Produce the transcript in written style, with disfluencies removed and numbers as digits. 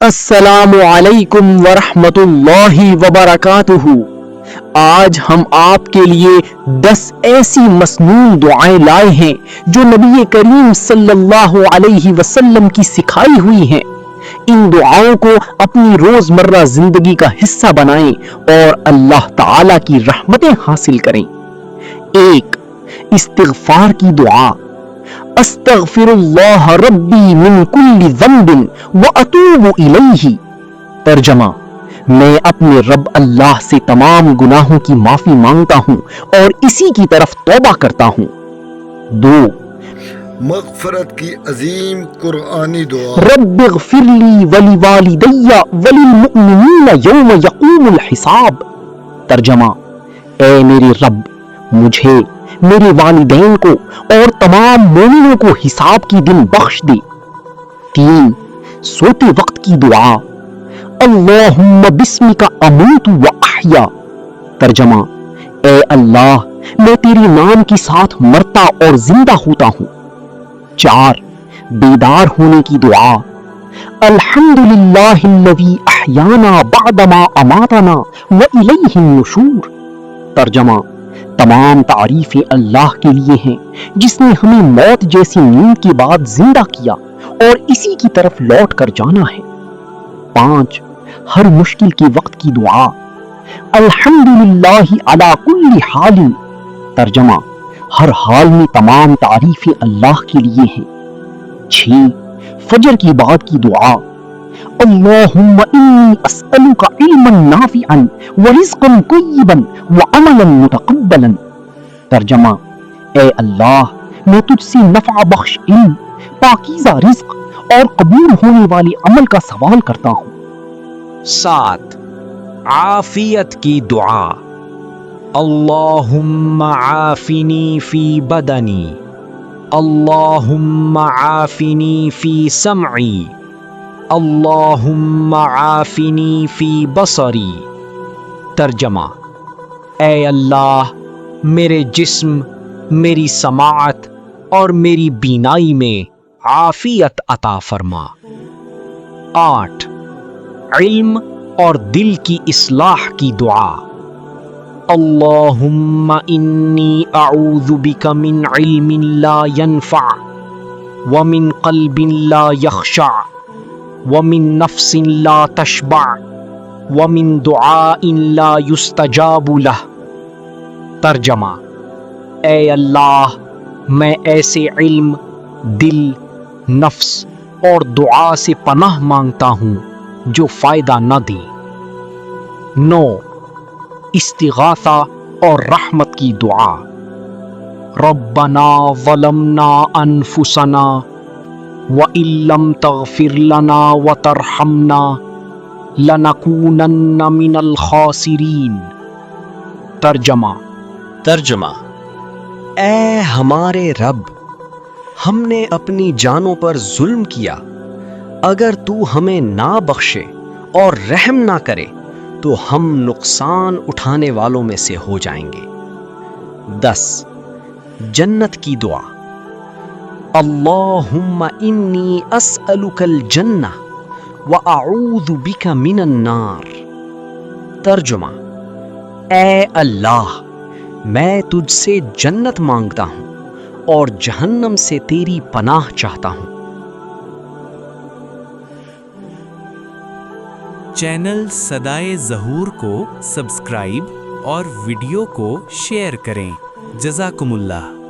السلام علیکم ورحمۃ اللہ وبرکاتہ۔ آج ہم آپ کے لیے 10 ایسی مسنون دعائیں لائے ہیں جو نبی کریم صلی اللہ علیہ وسلم کی سکھائی ہوئی ہیں۔ ان دعاؤں کو اپنی روزمرہ زندگی کا حصہ بنائیں اور اللہ تعالی کی رحمتیں حاصل کریں۔ 1. استغفار کی دعا۔ استغفر اللہ ربی من کل ذنب واتوب الیہ۔ ترجمہ: میں اپنے رب اللہ سے تمام گناہوں کی معافی مانگتا ہوں اور اسی کی طرف توبہ کرتا ہوں۔ 2. مغفرت کی عظیم قرآنی دعا۔ رب اغفر لی ولوالدی وللمؤمنین یوم یقوم الحساب۔ ترجمہ: اے میرے رب، مجھے، میرے والدین کو اور تمام مومنوں کو حساب کی دن بخش دے۔ 3. سوتے وقت کی دعا۔ اللہم بسمک اموت و احیا۔ ترجمہ: اے اللہ، میں تیرے نام کے ساتھ مرتا اور زندہ ہوتا ہوں۔ 4. بیدار ہونے کی دعا۔ الحمدللہ الذی احیانا بعدما اماتنا والیہ النشور۔ ترجمہ: تمام تعریفیں اللہ کے لیے ہیں جس نے ہمیں موت جیسی نیند کے بعد زندہ کیا اور اسی کی طرف لوٹ کر جانا ہے۔ 5. ہر مشکل کے وقت کی دعا۔ الحمدللہ علی کل حال۔ ترجمہ: ہر حال میں تمام تعریفیں اللہ کے لیے ہیں۔ 6. فجر کی بعد کی دعا۔ اللہم انی اسألک علما نافعا ورزقا طیبا وعملا متقبلا۔ ترجمہ: اے اللہ، میں تجھ سے نفع بخش علم، پاکیزہ رزق اور قبول ہونے والے عمل کا سوال کرتا ہوں۔ 7. عافیت کی دعا۔ اللہم عافنی فی بدنی، اللہم عافنی فی سمعی، اللہم عافنی فی بصری۔ ترجمہ: اے اللہ، میرے جسم، میری سماعت اور میری بینائی میں عافیت عطا فرما۔ 8. علم اور دل کی اصلاح کی دعا۔ اللہم انی اعوذ بک من علم لا ینفع ومن قلب لا یخشع ومن نفس لا تشبع ومن دعاء لا یستجاب لہ۔ ترجمہ: اے اللہ، میں ایسے علم، دل، نفس اور دعا سے پناہ مانگتا ہوں جو فائدہ نہ دے۔ 9. استغاثہ اور رحمت کی دعا۔ ربنا ظلمنا انفسنا وَإِن لَّمْ تَغْفِرْ لَنَا وَتَرْحَمْنَا لَنَكُونَنَّ مِنَ الْخَاسِرِينَ۔ ترجمہ: اے ہمارے رب، ہم نے اپنی جانوں پر ظلم کیا، اگر تو ہمیں نہ بخشے اور رحم نہ کرے تو ہم نقصان اٹھانے والوں میں سے ہو جائیں گے۔ 10. جنت کی دعا۔ اللہم انی اسألک الجنہ واعوذ بک من النار۔ ترجمہ: اے اللہ، میں تجھ سے جنت مانگتا ہوں اور جہنم سے تیری پناہ چاہتا ہوں۔ چینل صدائے ظہور کو سبسکرائب اور ویڈیو کو شیئر کریں۔ جزاکم اللہ۔